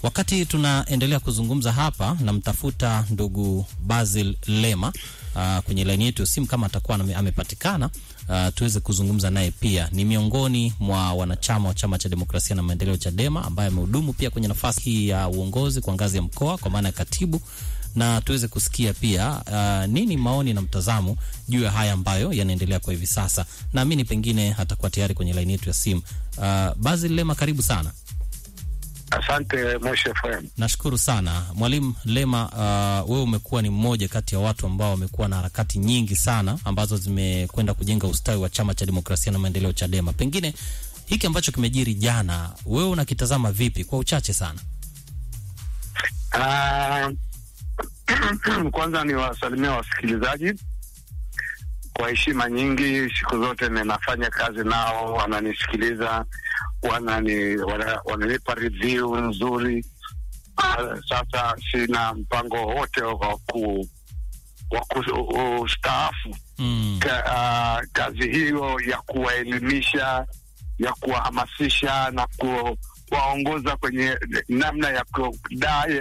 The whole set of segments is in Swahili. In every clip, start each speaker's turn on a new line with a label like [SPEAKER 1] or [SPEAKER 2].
[SPEAKER 1] Wakati tunaendelea kuzungumza hapa na mtafuta ndugu Basil Lema kwenye line yetu ya simu, kama atakuwa amepatikana tuweze kuzungumza naye pia. Ni miongoni mwa wanachama wa Chama cha Demokrasia na Maendeleo Chadema, ambaye amehudumu pia kwenye nafasi hii ya uongozi kwa ngazi ya mkoa kwa maana ya katibu, na tuweze kusikia pia nini maoni na mtazamo juu ya haya ambayo yanaendelea kwa hivi sasa. Naamini pengine atakuwa tayari kwenye line yetu ya simu. Basil Lema, karibu sana.
[SPEAKER 2] Asante Moshe FM.
[SPEAKER 1] Nashukuru sana. Mwalimu Lema, wewe umekuwa ni mmoja kati ya watu ambao wamekuwa na harakati nyingi sana ambazo zimekwenda kujenga ustawi wa Chama cha Demokrasia na Maendeleo Chadema. Pengine hiki ambacho kimejiri jana, wewe unakitazama vipi kwa uchache sana?
[SPEAKER 2] Kwanza ni wasalimia wasikilizaji kwa heshima nyingi. Siku zote ninafanya kazi nao, wananisikiliza, wananipa review nzuri. Sasa sina mpango wote wa kustaafu kazi hiyo ya kuwaelimisha, ya kuwahamasisha na kuwaongoza kwenye namna ya kudai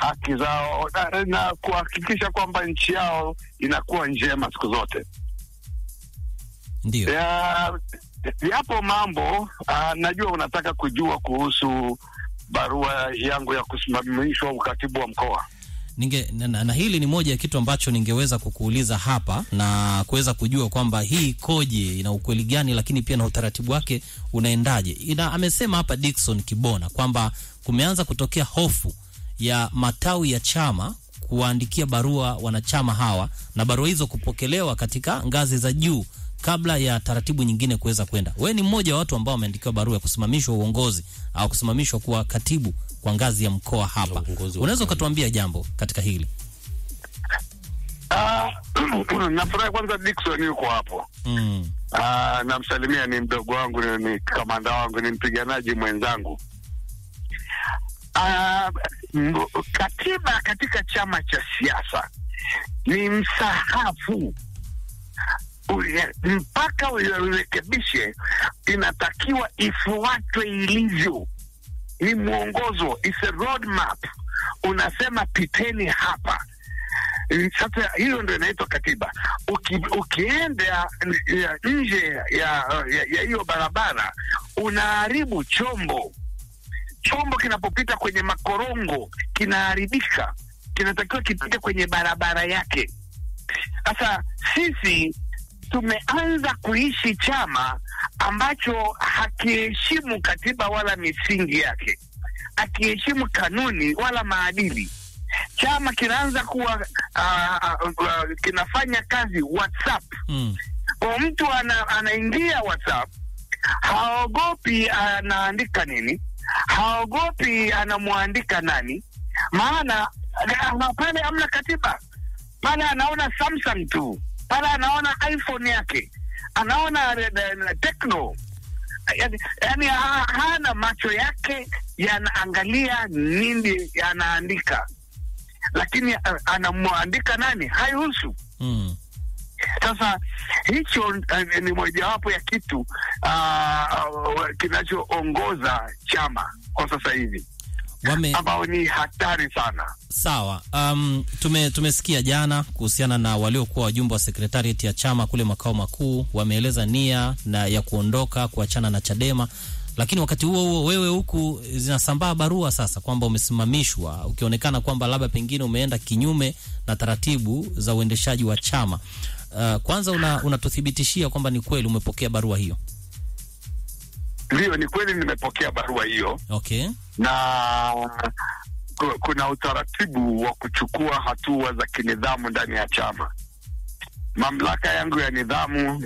[SPEAKER 2] haki zao na kuhakikisha kwamba nchi yao inakuwa njema siku zote.
[SPEAKER 1] Ndio.
[SPEAKER 2] Yapo mambo najua unataka kujua kuhusu barua yangu ya kusimamishwa ukatibu wa mkoa.
[SPEAKER 1] Na hili ni moja ya kitu ambacho ningeweza kukuuliza hapa na kuweza kujua kwamba hii koje, ina ukweli gani, lakini pia na utaratibu wake unaendaje. Amesema hapa Dickson Kibona kwamba kumeanza kutokea hofu ya matawi ya chama kuwaandikia barua wanachama hawa, na barua hizo kupokelewa katika ngazi za juu kabla ya taratibu nyingine kuweza kwenda. Wewe ni mmoja wa watu ambao wameandikiwa barua ya kusimamishwa uongozi au kusimamishwa kuwa katibu kwa ngazi ya mkoa hapa. Unaweza ukatuambia jambo katika hili?
[SPEAKER 2] Nafurahi kwanza Dickson yuko hapo. Namsalimia, ni mdogo wangu, ni kamanda wangu, ni mpiganaji mwenzangu. Katiba katika chama cha siasa ni msahafu. Mpaka urekebishe, inatakiwa ifuatwe ilivyo. Ni mwongozo, it's a road map. Unasema piteni hapa. Sasa hiyo ndio inaitwa katiba. Ukienda nje ya hiyo barabara, unaharibu chombo. Chombo kinapopita kwenye makorongo kinaharibika. Kinatakiwa kipite kwenye barabara yake. Sasa sisi tumeanza kuishi chama ambacho hakiheshimu katiba wala misingi yake, hakiheshimu kanuni wala maadili. Chama kinaanza kuwa kinafanya kazi WhatsApp. Kwa mtu anaingia WhatsApp, haogopi anaandika nini, haogopi anamwandika nani, maana pale hamna katiba. Pale anaona Samsung tu, pale anaona iPhone yake, anaona Tecno. Yani hana macho yake yanaangalia nini anaandika, lakini anamwandika nani haihusu. Sasa hicho ni mojawapo ya kitu kinachoongoza chama kwa sasa hivi, ambao ni hatari sana.
[SPEAKER 1] Sawa. Tumesikia jana kuhusiana na waliokuwa wajumbe wa sekretariat ya chama kule makao makuu, wameeleza nia na ya kuondoka, kuachana na Chadema, lakini wakati huo wewe huku zinasambaa barua sasa kwamba umesimamishwa, ukionekana kwamba labda pengine umeenda kinyume na taratibu za uendeshaji wa chama. Kwanza unatuthibitishia kwamba ni kweli umepokea barua hiyo?
[SPEAKER 2] Ndio, ni kweli nimepokea barua hiyo.
[SPEAKER 1] Okay.
[SPEAKER 2] Na kuna utaratibu wa kuchukua hatua za kinidhamu ndani ya chama. Mamlaka yangu ya nidhamu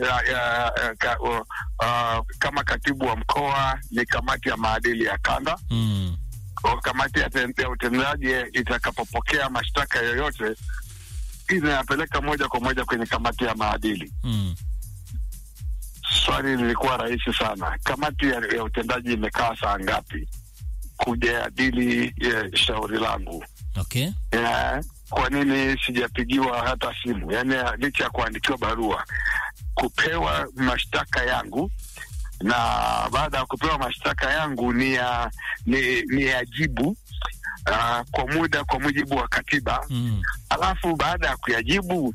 [SPEAKER 2] kama katibu wa mkoa ni kamati ya maadili ya kanda. Kamati ya utendaji itakapopokea mashtaka yoyote, inayapeleka moja kwa moja kwenye kamati ya maadili. Swali lilikuwa rahisi sana. Kamati ya utendaji imekaa saa ngapi kujadili shauri langu?
[SPEAKER 1] Okay.
[SPEAKER 2] Kwa nini sijapigiwa hata simu? Yani licha ya kuandikiwa barua, kupewa mashtaka yangu, na baada ya kupewa mashtaka yangu ni yajibu kwa muda kwa mujibu wa katiba. Alafu baada ya kuyajibu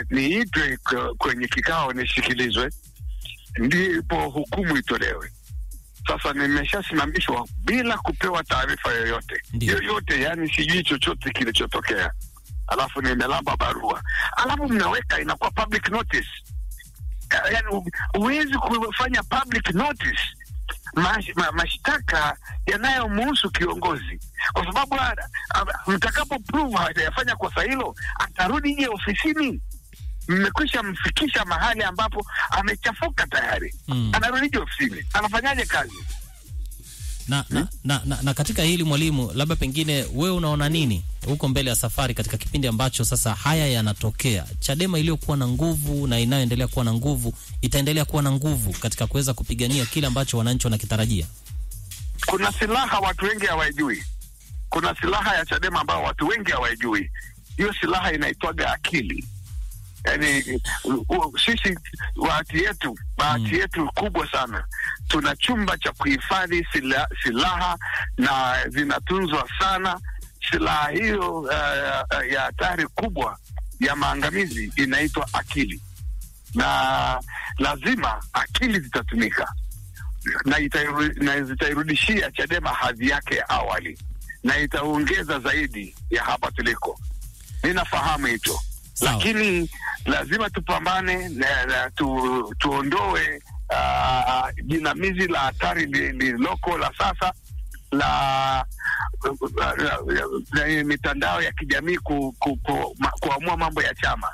[SPEAKER 2] niitwe kwenye kikao nisikilizwe, ndipo hukumu itolewe. Sasa nimeshasimamishwa bila kupewa taarifa yoyote, yani sijui chochote kilichotokea. Alafu nimelamba barua, alafu mnaweka inakuwa public notice. Yani huwezi kufanya public notice mashtaka yanayomhusu kiongozi, kwa sababu mtakapo prove hajafanya kosa hilo atarudi nje ofisini. Mmekwisha mfikisha mahali ambapo amechafuka tayari. Anarudi nje ofisini, anafanyaje kazi?
[SPEAKER 1] Na katika hili mwalimu, labda pengine wewe unaona nini huko mbele ya safari katika kipindi ambacho sasa haya yanatokea? Chadema iliyokuwa na nguvu na inayoendelea kuwa na nguvu itaendelea kuwa na nguvu katika kuweza kupigania kile ambacho wananchi wanakitarajia.
[SPEAKER 2] Kuna silaha watu wengi hawajui. Kuna silaha ya Chadema ambao watu wengi hawajui. Hiyo silaha inaitwaga akili. Yani sisi bahati yetu kubwa sana, tuna chumba cha kuhifadhi silaha na zinatunzwa sana. Silaha hiyo ya hatari kubwa ya maangamizi inaitwa akili, na lazima akili zitatumika na zitairudishia Chadema hadhi yake ya awali, na itaongeza zaidi ya hapa tuliko. Ninafahamu hicho. Lakini lazima tupambane na tuondoe jinamizi la hatari lililoko la sasa la mitandao ya kijamii kuamua mambo ya chama.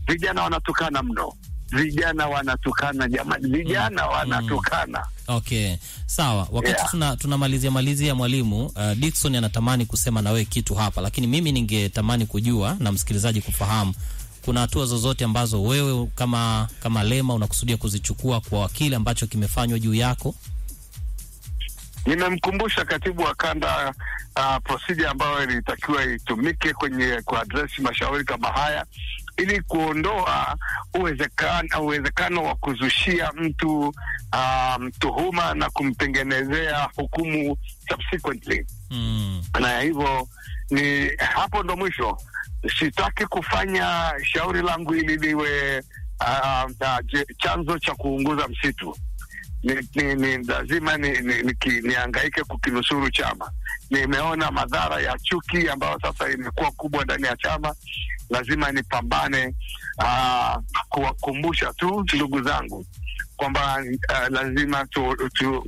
[SPEAKER 2] Vijana wanatukana mno. Vijana wanatukana jamani, vijana wanatukana.
[SPEAKER 1] Okay, sawa. Wakati tunamalizia mwalimu, Dickson anatamani kusema na wewe kitu hapa, lakini mimi ningetamani kujua na msikilizaji kufahamu, kuna hatua zozote ambazo wewe kama Lema unakusudia kuzichukua kwa kile ambacho kimefanywa juu yako?
[SPEAKER 2] Nimemkumbusha katibu wa kanda procedure ambayo ilitakiwa itumike kwenye kuaddress mashauri kama haya, ili kuondoa uwezekano wa kuzushia mtu tuhuma na kumtengenezea hukumu subsequently. Na hivyo ni hapo ndo mwisho. Sitaki kufanya shauri langu ili liwe chanzo cha kuunguza msitu. Ni lazima nihangaike kukinusuru chama. Nimeona madhara ya chuki ambayo sasa imekuwa kubwa ndani ya chama. Lazima nipambane kuwakumbusha tu ndugu zangu kwamba lazima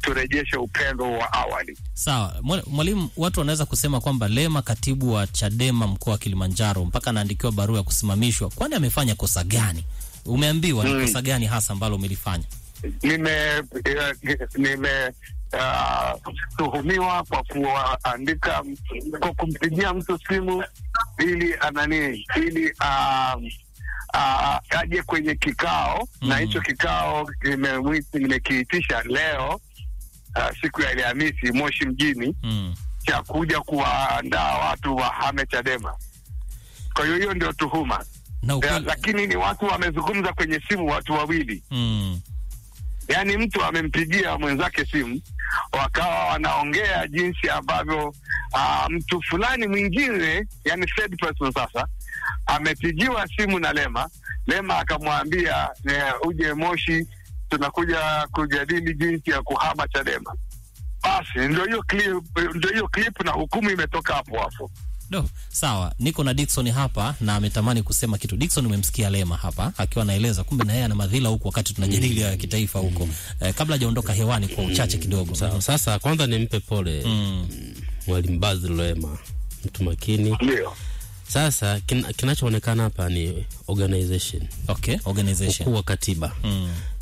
[SPEAKER 2] turejeshe upendo wa awali.
[SPEAKER 1] Sawa. Mwalimu, watu wanaweza kusema kwamba Lema, katibu wa Chadema mkoa wa Kilimanjaro, mpaka anaandikiwa barua ya kusimamishwa. Kwani amefanya kosa gani? Umeambiwa ni kosa gani hasa ambalo umelifanya? Tuhumiwa kwa kuandika, kwa kumpigia mtu simu ili aje kwenye kikao. Na hicho kikao nimekiitisha leo siku ya Alhamisi Moshi mjini, cha kuja kuwaandaa watu wahame Chadema. Kwa hiyo ndio tuhuma. Lakini ni watu wamezungumza kwenye simu, watu wawili. Yani mtu amempigia mwenzake simu, wakawa wanaongea jinsi ambavyo mtu fulani mwingine, yani third person sasa, amepigiwa simu na Lema akamwambia uje Moshi, tunakuja kujadili jinsi ya kuhama Chadema. Basi ndio hiyo clip na hukumu imetoka hapo. Sawa. Niko na Dickson hapa na ametamani kusema kitu. Dickson, umemsikia Lema hapa akiwa anaeleza kumbe na yeye ana madhila huko wakati tunajadili ya kitaifa huko. Kabla hajaondoka hewani kwa uchache kidogo.
[SPEAKER 3] Sawa. Sasa kwanza nimpe pole Mwalimu Basil Lema, mtu makini.
[SPEAKER 2] Ndio.
[SPEAKER 3] Sasa kinachoonekana hapa ni organization.
[SPEAKER 1] Okay, organization.
[SPEAKER 3] Kwa katiba.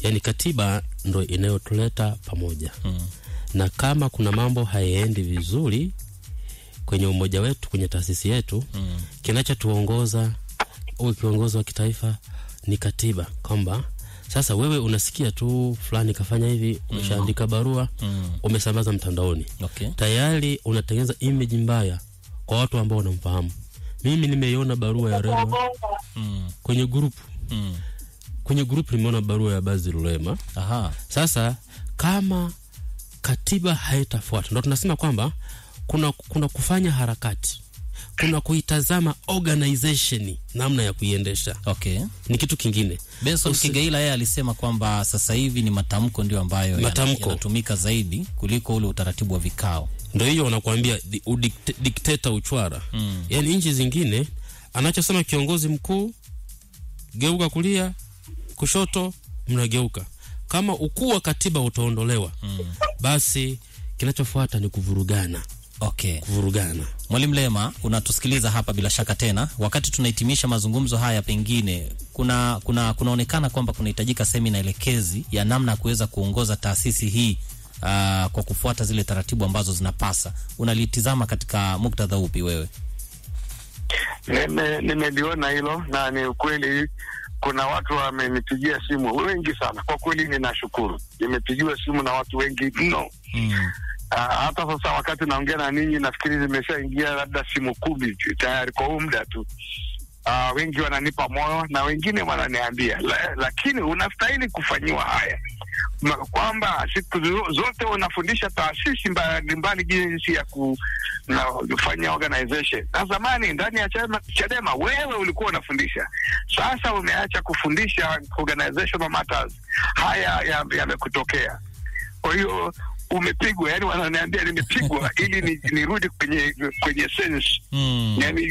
[SPEAKER 3] Yaani katiba ndio inayotuleta pamoja. Na kama kuna mambo hayaendi vizuri kwenye umoja wetu, kwenye taasisi yetu, kinachotuongoza au kiongozi wa kitaifa ni katiba. Kwamba sasa wewe unasikia tu fulani kafanya hivi, umeshaandika barua, umesambaza mtandaoni.
[SPEAKER 1] Okay. Tayari
[SPEAKER 3] unatengeneza image mbaya kwa watu ambao wanamfahamu. Mimi nimeiona barua ya Lema kwenye group. kwenye group nimeona barua ya Basil Lema.
[SPEAKER 1] Aha.
[SPEAKER 3] Sasa kama katiba haitafuata, ndio tunasema kwamba kuna kufanya harakati, kuna kuitazama organization, namna ya kuiendesha.
[SPEAKER 1] Okay.
[SPEAKER 3] Ni kitu kingine.
[SPEAKER 1] Benson Kigaila yeye alisema kwamba sasa hivi ni matamko ndio ambayo yanatumika zaidi kuliko ule utaratibu wa vikao.
[SPEAKER 3] Ndio hiyo wanakuambia dictator uchwara. Yaani nchi zingine anachosema kiongozi mkuu, geuka kulia, kushoto, mnageuka. Kama ukuu wa katiba utaondolewa, basi kinachofuata ni kuvurugana.
[SPEAKER 1] Okay.
[SPEAKER 3] Kuvurugana.
[SPEAKER 1] Mwalimu Lema, unatusikiliza hapa bila shaka tena. Wakati tunahitimisha mazungumzo haya, pengine kunaonekana kwamba kunahitajika semina elekezi ya namna kuweza kuongoza taasisi hii kwa kufuata zile taratibu ambazo zinapasa. Unalitizama katika muktadha upi wewe?
[SPEAKER 2] Nimeliona hilo na ni ukweli. Kuna watu wamenipigia simu wengi sana. Kwa kweli ninashukuru. Nimepigiwa simu na watu wengi mno. Hata sasa wakati naongea na ninyi nafikiri nimeshaingia labda simu 10 tayari kwa muda tu. Wengi wananipa moyo na wengine wananiambia lakini unastahili kufanyiwa haya. Kwamba siku zote unafundisha taasisi mbalimbali jinsi ya kufanya organization. Na zamani ndani ya Chadema wewe ulikuwa unafundisha. Sasa umeacha kufundisha organizational matters. Haya yamekutokea. Kwa hiyo umepigwa, yani wananiambia nimepigwa ili nirudi kwenye sense. Yani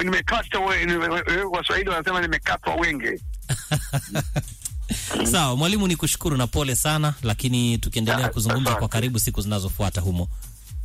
[SPEAKER 2] nimekata Waswahili wanasema nimekatwa wenge.
[SPEAKER 1] Sawa, mwalimu, nikushukuru na pole sana, lakini tukiendelea kuzungumza kwa karibu siku zinazofuata humo.